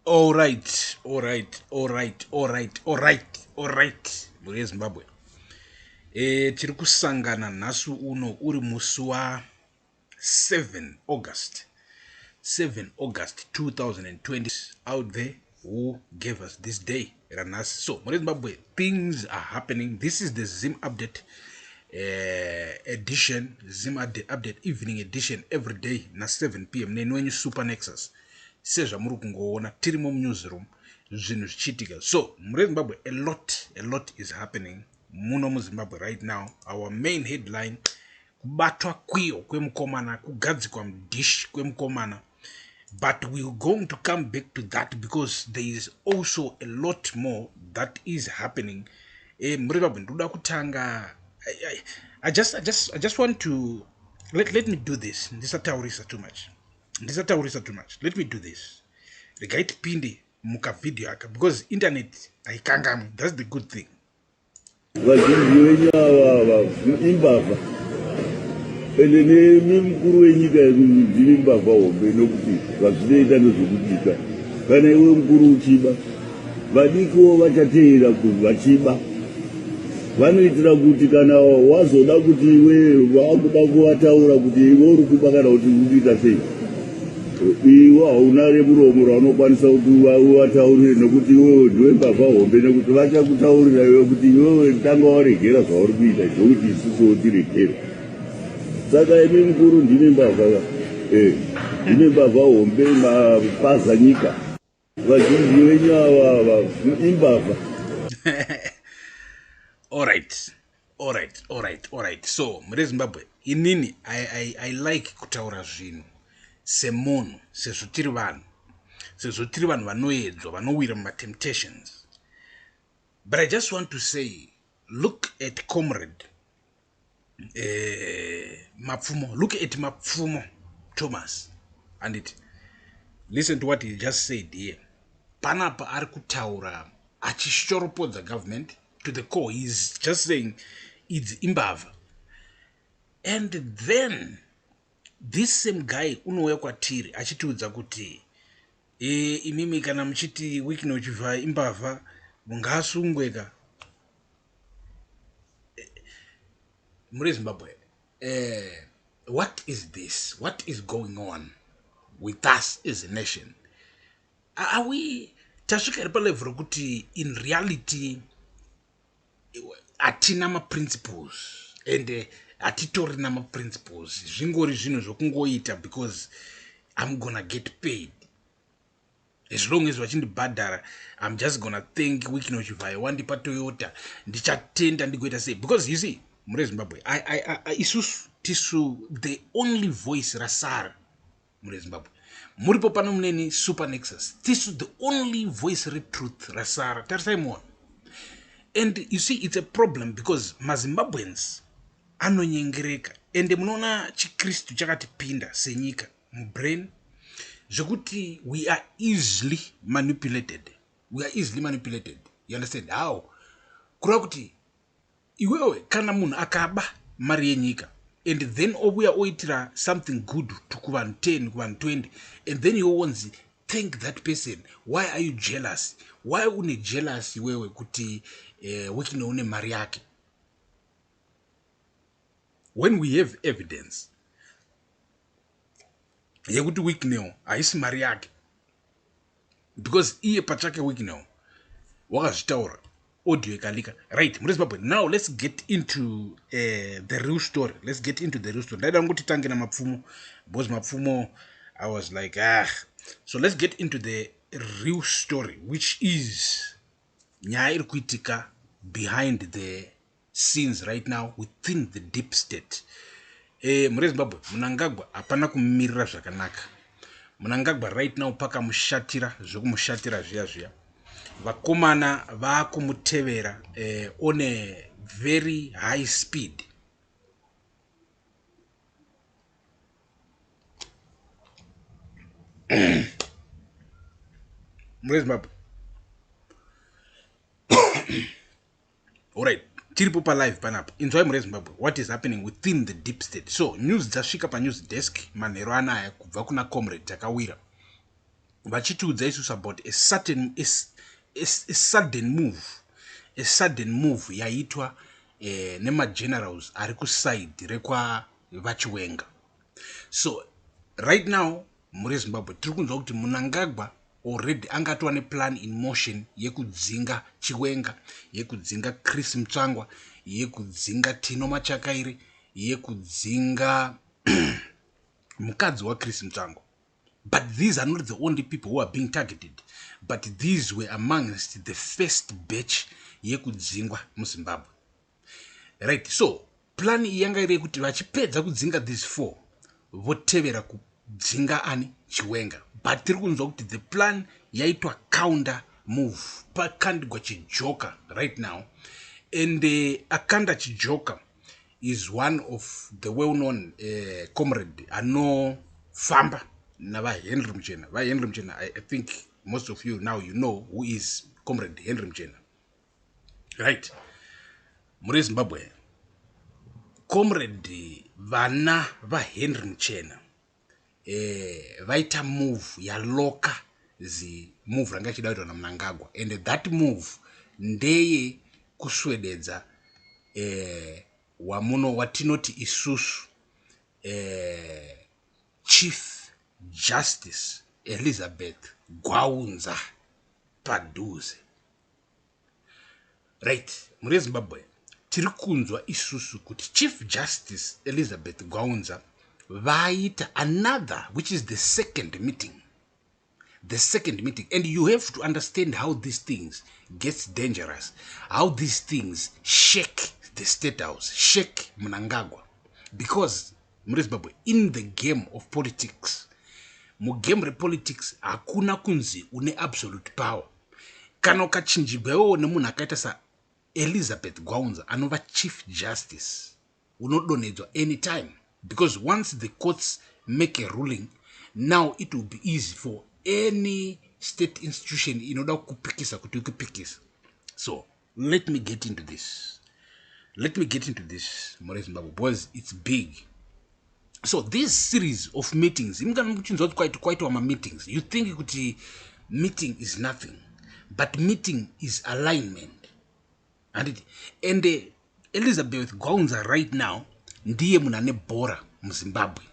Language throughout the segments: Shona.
All right. Muri Zimbabwe. Tiri kusangana nasu uno uri musi wa 7 August 2020 out there who gave us this day ranas. So muri Zimbabwe, things are happening. This is the Zim update edition, Zim update evening edition every day na 7 p.m. nenwenyu super nexus sezva muri kungoona tiri mu newsroom zvinhu zvichiitika. So muri Zimbabwe, a lot is happening muno muZimbabwe right now. Our main headline, kubatwa Kwiyo kwemukomana, kugadzikwa mdish kwemukomana. But we're going to come back to that because there is also a lot more that is happening. Muri Zimbabwe ndoda kutanga. I just want to let me do this. Ndisataurisa too much. Let me do this. Regai tipinde muka video aka because internet haikangamu. That's the good thing. Vazhinji venyu ava imbavha ende nemukuru wenyika ndiri mbavha hombe nokuti vazvinoita nezvokudika. Kana iwe mukuru uchiba, vadikiwo vachateera vachiba. Vanoitira kuti kana wazoda kuti iwe vakuda kuvataura kuti iwe uri kuba kana kuti kuita sei, iwe hauna remuromo raunokwanisa kuti uvataurire nokuti iwewe ndiwe mbavha hombe, nekuti vachakutaurira iwe kuti iwewe tanga waregera zvauri kuita zvokuti isusuwo tiregere. Saka imi mukuru ndine mbavha hombe, mapaza nyika. Vazhinji venyu ava imbavha. All right. So muri Zimbabwe, inini I like kutaura zvinhu semunhu, sezvo tiri vanhu vanoedzwa, vanowira mumatemptations. But I just want to say, look at Comrade Mapfumo. Look at Mapfumo Thomas, and listen to what he just said here. Panapa ari kutaura achishoropodza government to the core. He's just saying it's imbava. And then this same guy unouya kwatiri achitiudza kuti imimi kana muchiti wiki uchivha imbavha mungasungweka. Muri Zimbabwe, what is this? What is going on with us as a nation? Are we tasvika pa level kuti in reality atina ma-principles and atitorina ma-principles, zvingori zvinhu zvokungoita because I'm gonna get paid. As long as vachindibhadhara, I'm just gonna think wiki nochivhaya wandipa Toyota ndichatenda ndigoita sei. Because you see, muri Zimbabwe, isusu tisu the only voice rasara muri Zimbabwe. Muripo pano muneni super nexus, tisu the only voice retruth rasara. Tarisai muona. And you see, it's a problem because maZimbabweans anonyengereka ende munoona chikristu chakatipinda senyika mubrain zvokuti we are easily manipulated. You understand how? Kura kuti iwewe kana munhu akaba mari yenyika and then obuya oitira something good to kuvanhu 10 kuvanhu 20 and then you want thank that person. Why are you jealous? Why une jealous iwewe kuti wiki une mari yake? When we have evidence yekuti wiki haisi mari yake, because iye pachake wiki wakazvitaura audio ikalika. Right, muri Zimbabwe, now let's get into the real story. Ndaida ngoti tange na Mapfumo because Mapfumo I was like so let's get into the real story, which is nyaya iri kuitika behind the scenes right now within the deep state. Muri Zimbabwe, Mnangagwa hapana kumirira zvakanaka. Mnangagwa right now pakamushatira zvokumushatira zviya vakomana vakumutevera on a very high speed. Muri Zimbabwe. All right, tiripo pa live panapa. Inzwai muri Zimbabwe, what is happening within the deep state. So news dzasvika pa news desk manhero anaya kubva kuna Comrades akawira. vachitiudza isusu about a sudden move yaitwa nemagenerals ari kusaidi rekwa vachiwenga. So right now muri Zimbabwe tiri kunzwa kuti Mnangagwa already angatova neplan in motion yekudzinga chiwenga, yekudzinga Chris Mutsvangwa, yekudzinga Tino Machakairi, yekudzinga mukadzi waChris Mutsvangwa. But these are not the only people who are being targeted, but these were amongst the first batch yekudzingwa muZimbabwe. Right, so plan yanga iri kuti vachipedza kudzinga these 4 votevera kudzinga ani chiwenga. But tiri kunzwa kuti the plan yaitwa counter move pakandikwa chijoka right now, and Akanda Chijoka is one of the well-known comrade anofamba nava Henry Muchena. Henry Muchena, I think most of you now you know who is Comrade Henry Muchena. Right. Muri Zimbabwe, Comrade vana va Henry Muchena vaita move yaloka move ranga chidaitwa na Mnangagwa, and that move ndeye kuswededza wamuno watinoti isusu Chief Justice Elizabeth Gwaunza padhuze. Right, muri Zimbabwe tiri kunzwa isusu kuti Chief Justice Elizabeth Gwaunza vaita another, which is the second meeting. And you have to understand how these things gets dangerous, how these things shake the state house, shake Mnangagwa. Because muri Zimbabwe, in the game of politics, mugame politics hakuna kunzi une absolute power. Kana ukachinjigwewo nemunhu akaita sa Elizabeth Gwaunza anova Chief Justice, unodonedzwa anytime, because once the courts make a ruling, now it will be easy for any state institution inoda kupikisa kuti ukupikisa. So let me get into this muri Zimbabwe, because it's big. So this series of meetings, quite meetings, you think kuti meeting is nothing, but meeting is alignment. And Elizabeth Gwaunza right now ndiye munane bora muZimbabwe.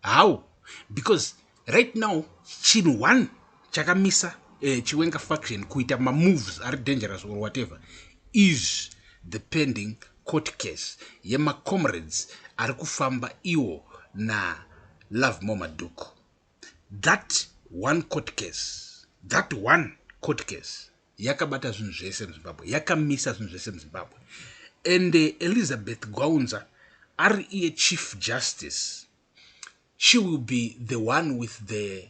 How? Because right now chinhu one chakamisa chiwenga faction kuita ma moves are dangerous or whatever is the pending court case yema comrades ari kufamba iwo na Love Momaduku. That one court case yakabata zvinhu zvese muZimbabwe, yakamisa zvinhu zvese muZimbabwe. And Elizabeth Gwaunza ari iye Chief Justice, she will be the one with the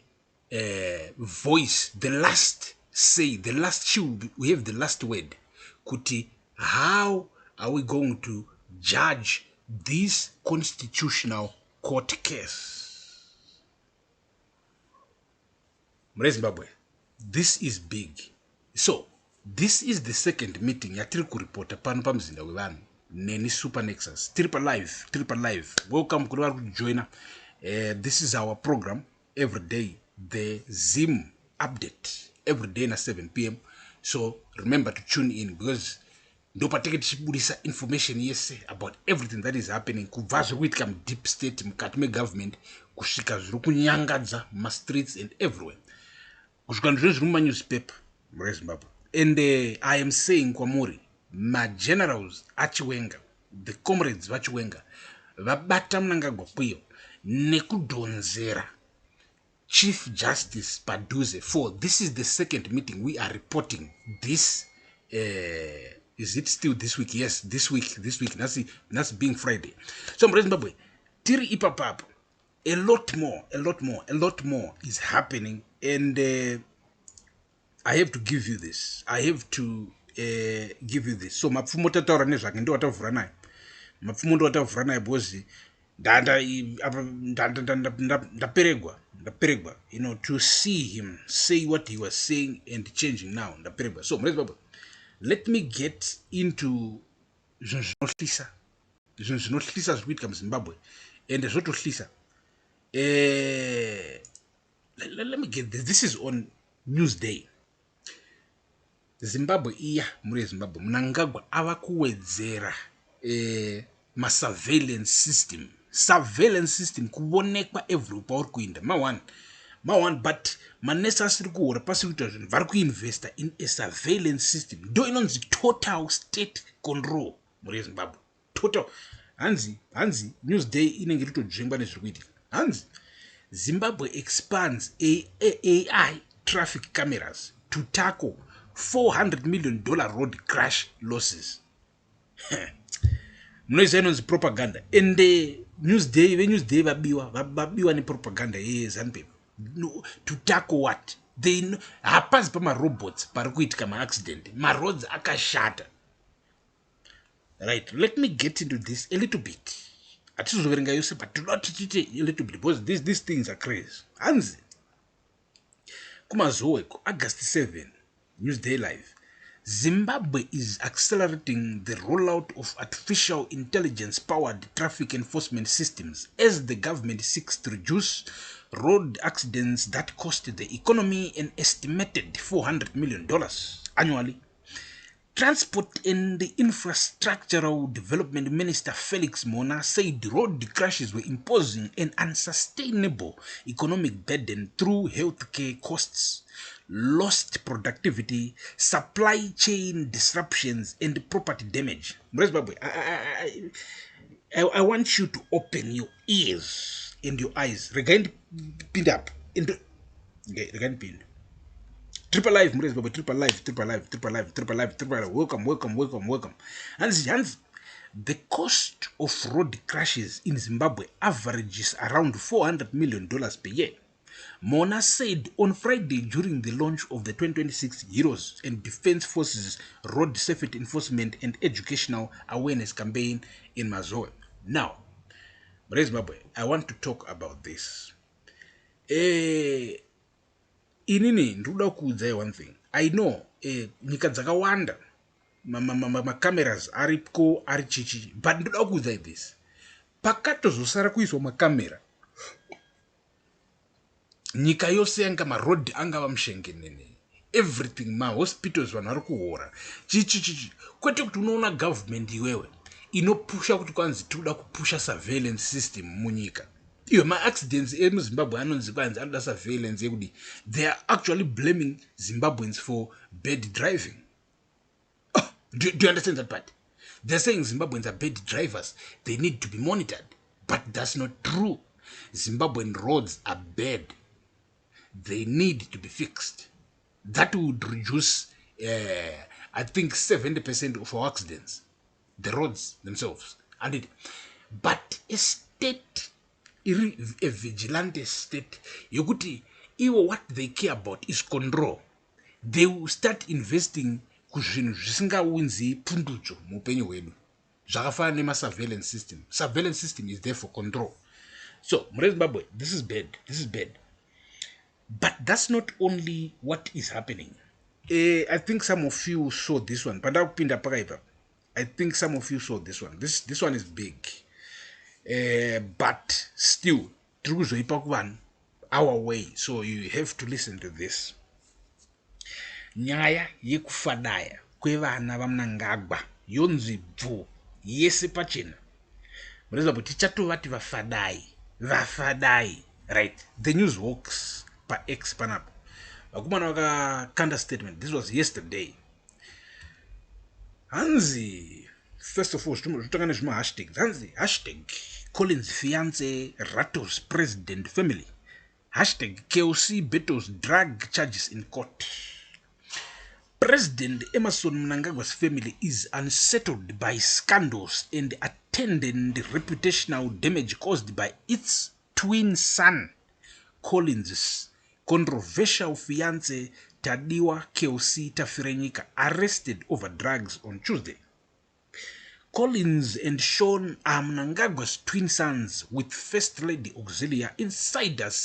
voice, the last say, we have the last word. Kuti, how are we going to judge this constitutional court case? Mure Zimbabwe, this is big. So, this is the second meeting yatiri kuripota pano pamuzinda wevanhu neni Super Nexus. Triple live. Welcome kuri vari kujoina. This is our program every day, the Zim update every day na 7 p.m. So remember to tune in, because ndopateke tichibudisa information yese about everything that is happening, kubva zvikuitika deep state mukati megovernment kusvika zviri kunyangadza mastreets and everywhere, kusvika ndizvo zviri mumanewspaper muri Zimbabwe. And I am saying kwamuri, magenerals achiwenga, the comrades vachiwenga vabata Mnangagwa Kwiyo nekudonzera Chief Justice padhuze. For this is the second meeting we are reporting this. Is it still this week? Yes, this week. That's being Friday. So Zimbabwe, tiri ipapapo, a lot more is happening, and I have to give you this. So mapfumo tataura nezvake ndo watavhura naye. Mapfumo ndo watavhura naye bozi. Ndaperegwa, to see him say what he was saying and changing now. Ndaperegwa. So let me get into zvinohlisa zvikuitika muZimbabwe, and zvotohlisa. let me get this. This is on Newsday. Zimbabwe iya muri Zimbabwe Mnangagwa ava kuwedzera surveillance system kuonekwa every pauri kuinda ma one but manesa asiri kuhora pasi kuita zvinhu vari kuinvesta in a surveillance system ndo inonzi total state control muri Zimbabwe. Total hanzi Newsday inenge ritodzvengwa nezviri kuitika. Hanzi Zimbabwe expands AI traffic cameras to tackle $400 million road crash losses. Mnoiza inonzi propaganda. And the Newsday vabiwa ni propaganda yeZANU-PF. To tackle what? They hapazi pa robots pari kuitika accident. Roads akashata. Right, let me get into this a little bit. Atizoverenga yose but not a little bit because these things are crazy. Hanzi kumazowe August 7 Newsday Live. Zimbabwe is accelerating the rollout of artificial intelligence-powered traffic enforcement systems as the government seeks to reduce road accidents that cost the economy an estimated $400 million annually. Transport and Infrastructural Development Minister Felix Mona said road crashes were imposing an unsustainable economic burden through healthcare costs, lost productivity, supply chain disruptions, and property damage. I want you to open your ears and your eyes. Regain pinned up. Regain pinned. Triple live, triple live. Welcome. And the cost of road crashes in Zimbabwe averages around $400 million per year. Mona said on Friday during the launch of the 2026 Heroes and Defense Forces Road Safety Enforcement and Educational Awareness Campaign in Mazoe. Now, Zimbabwe, I want to talk about this. Inini ndoda kuudzai one thing. I know nyika dzakawanda cameras ariko ari chichi but ndoda kuudzai this. Pakatozosara kuiswa makamera nyika yose yanga road angava mushengenene everything hospitals vanhu vari kuhora chichi kwete kuti unoona government iwewe inopusha kuti kwanzi toda kupusha surveillance system munyika. Iyo accidents emuZimbabwe anonzi kwanzi anoda surveillance yekudi they are actually blaming Zimbabweans for bad driving. Do you understand that part? They're saying Zimbabweans are bad drivers. They need to be monitored. But that's not true. Zimbabwean roads are bad. They need to be fixed. That would reduce, I think, 70% of our accidents. The roads themselves. But a state, a vigilante state, what they care about is control. They will start investing kuzvinhu zvisingaunzi pundudzo muupenyu hwedu zvakafanana nema-surveillance system. Surveillance system is there for control. So Zimbabwe, this is bad. But that's not only what is happening. I think some of you saw this one. I think some of you saw this one. This one is big. But still, our way. So you have to listen to this. Nyaya yekufadaya kwevana vaMnangagwa yonzi bvu yese pachena. Murezwa tichatovati vafadai. Right. The news works pa X panapo. Vakumana vakakanda statement. This was yesterday. Hanzi, first of all, tutangane zvima hashtags. Hanzi, hashtag Collins fiance rattles president family. Hashtag KOC battles drug charges in court. President Emmerson Mnangagwa's family is unsettled by scandals and attendant reputational damage caused by its twin son, Collins' controversial fiance Tadiwa KOC Tafirenyika, arrested over drugs on Tuesday. Collins and Sean are Mnangagwa's twin sons, with First Lady Auxilia. Insiders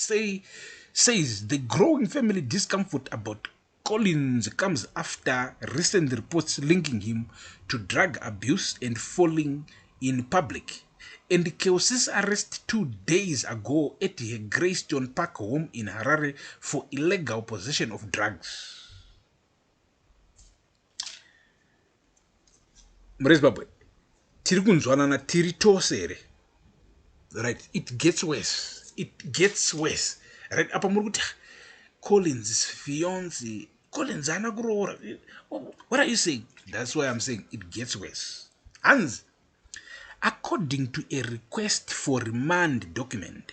says the growing family discomfort about Collins comes after recent reports linking him to drug abuse and falling in public. and Keyosi's arrest 2 days ago at her Greystone Park home in Harare for illegal possession of drugs. Mresbabwe, tiri kunzwanana tiri tosere. Right, it gets worse. It gets worse. Right, apa muri kuti Collins' fiancé, Collins anakurora. What are you saying? That's why I'm saying it gets worse. Hans, according to a request for remand document,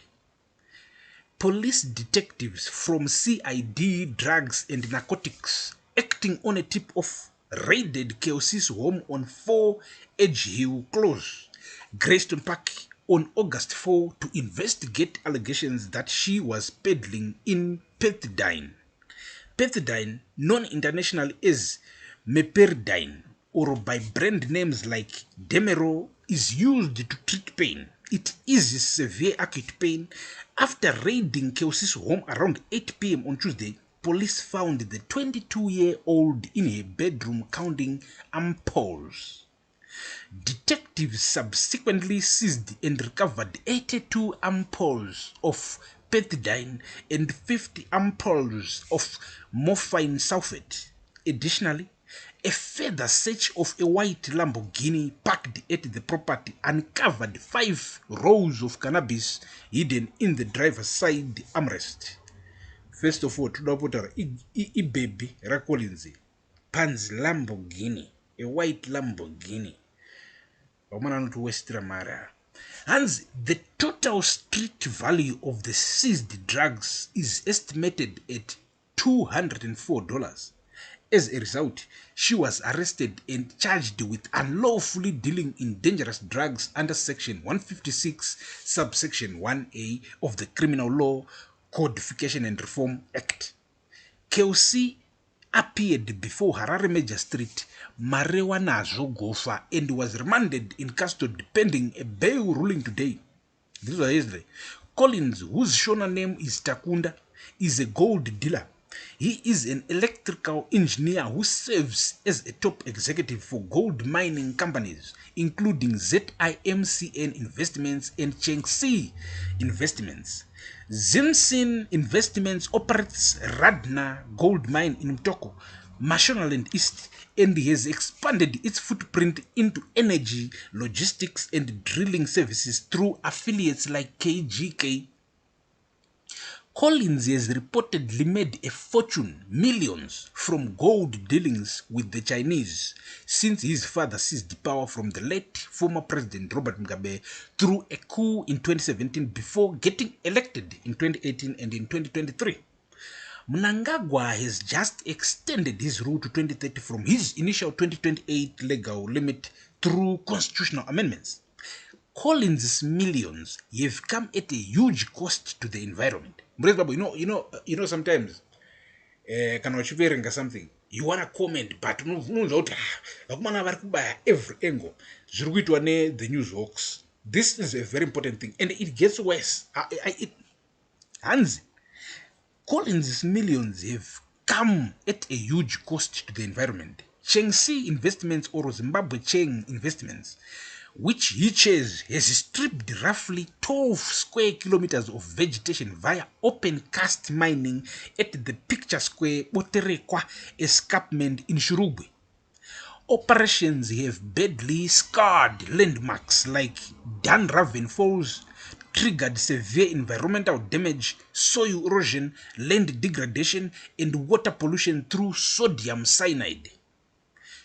police detectives from CID Drugs and Narcotics acting on a tip-off raided Keyosi's home on 4 Edgehill Close, Greystone Park, on August 4 to investigate allegations that she was peddling in pethidine. Pethidine, known internationally as meperdine, or by brand names like Demerol, is used to treat pain. It eases severe acute pain. After raiding Keyosi's home around 8 p.m. on Tuesday, police found the 22-year-old in her bedroom counting ampoules. Detectives subsequently seized and recovered 82 ampoules of pethidine and 50 ampoules of morphine sulfate. Additionally, a further search of a white Lamborghini parked at the property uncovered 5 rows of cannabis hidden in the driver's side armrest. First of all, tudapotara I baby rakolinzi Pan's Lamborghini, a white Lamborghini. Hence, the total street value of the seized drugs is estimated at $204. As a result, she was arrested and charged with unlawfully dealing in dangerous drugs under Section 156, subsection 1A of the Criminal Law Codification and Reform Act. Keyosi appeared before Harare Magistrate Marijuana Zogofa and was remanded in custody pending a bail ruling today. This was yesterday. Collins, whose Shona name is Takunda, is a gold dealer. He is an electrical engineer who serves as a top executive for gold mining companies, including ZIMCN Investments and Chengxi Investments. Zimsin Investments operates Radna Gold Mine in Mtoko, Mashonaland East, and has expanded its footprint into energy, logistics, and drilling services through affiliates like KGK. Collins has reportedly made a fortune, millions, from gold dealings with the Chinese since his father seized power from the late former President Robert Mugabe through a coup in 2017 before getting elected in 2018 and in 2023. Mnangagwa has just extended his rule to 2030 from his initial 2028 legal limit through constitutional amendments. Collins' millions have come at a huge cost to the environment. You know, sometimes can achieve something. You wanna comment, but no, every angle. The news hoax. This is a very important thing, and it gets worse. Hans, Collins' millions have come at a huge cost to the environment. Chengxi Investments, or Zimbabwe Cheng Investments, which he chairs, has stripped roughly 12 square kilometers of vegetation via open cast mining at the Picture Square Boterekwa escarpment in Shurugwe. Operations have badly scarred landmarks like Dunraven Falls, triggered severe environmental damage, soil erosion, land degradation, and water pollution through sodium cyanide.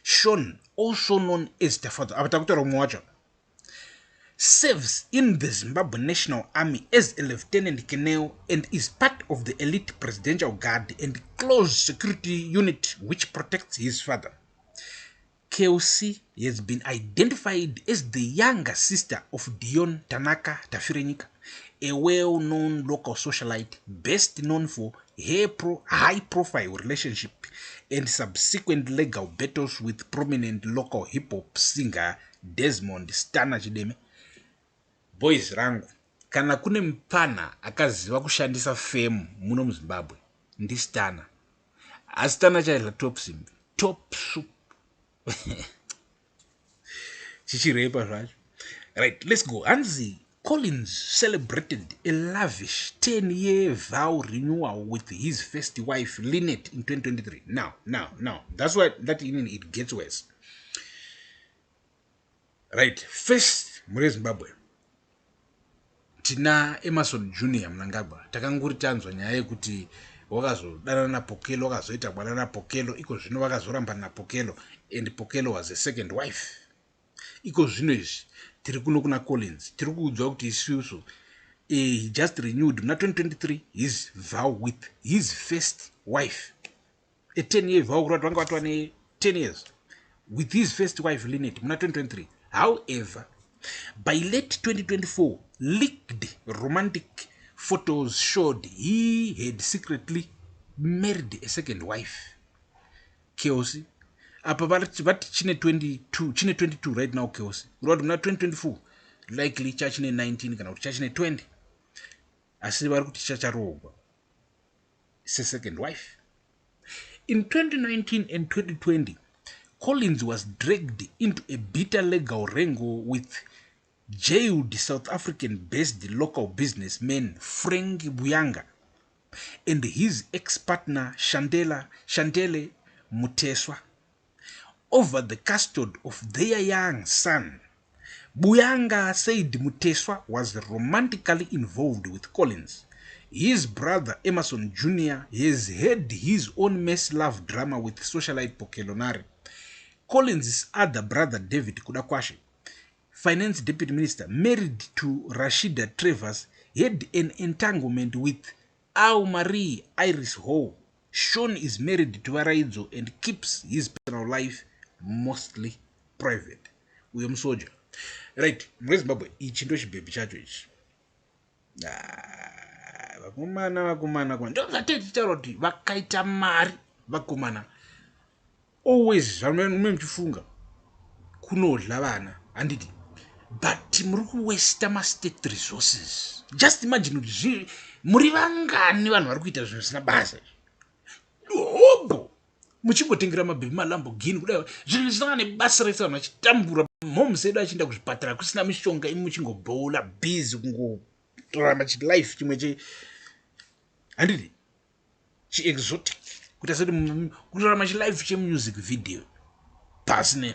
Sean, also known as Tafata, serves in the Zimbabwe National Army as a lieutenant colonel and is part of the elite presidential guard and close security unit which protects his father. Keyosi has been identified as the younger sister of Dion Tanaka Tafirenyika, a well-known local socialite best known for her high-profile relationship and subsequent legal battles with prominent local hip-hop singer Desmond Stana Chideme. Boys rangu, kana kune mpana akaziva kushandisa fame muno muZimbabwe ndi Stana. Astana chaila top simbi, top soup. Chichirepa zvacho. Right, let's go. Hanzi Collins celebrated a lavish 10-year vow renewal with his first wife, Lynette, in 2023. Now. That's why it gets worse. Right, first, Mure Zimbabwe. Tina Emerson Jr. Mnangagwa. Takanguri tanzwa nyaya yekuti wakazodana na Pokelo, wakazoita bwana na Pokelo, iko zvino wakazoramba na Pokelo, and Pokelo was a second wife. Iko zvino izvi tiri kuno kuna Collins tiri kuudzwa kuti isusu he just renewed muna 2023 his vow with his first wife, a 10-year vow kuti vanga vatwa ne 10 years with his first wife Lynette muna 2023. However, by late 2024 leaked romantic photos showed he had secretly married a second wife. Chaos. Apa vati chine 22 right now chaos. Kurati muna 2024 likely chachine 19 kana kuti chachine 20. Asi vari kuti chacharogwa. It's a second wife. In 2019 and 2020, Collins was dragged into a bitter legal wrangle with jailed South African-based local businessman Frank Buyanga and his ex-partner Shandele Muteswa over the custody of their young son. Buyanga said Muteswa was romantically involved with Collins. His brother Emerson Jr. has had his own mess love drama with socialite Pokelonare. Collins' other brother David Kudakwashe, finance deputy minister married to Rashida Travers, had an entanglement with Au Marie Iris Ho. Sean is married to Varaidzo and keeps his personal life mostly private. We am soldier. Right, Zimbabwe, ichi ndo chibebi chacho ichi. Vakumana. Ndo zateti charoti vakaita mari vakumana. Always, mchifunga kunodla vana handiti, but muri kuwaste ma-state resources. Just imagine kuti muri vangani vanhu vari kuita zvinhu zvisina basa. Hobo muchingotengera mabhebi maLamborghini kudai zvinhu zvisina nebasa rese, vanhu vachitambura homes edu achienda kuzvipatara kusina mishonga, imi muchingobhola busy kungorarama chilife chimwe handiti chiexotic kuita sekuti kurarama chilife chemusic video pasine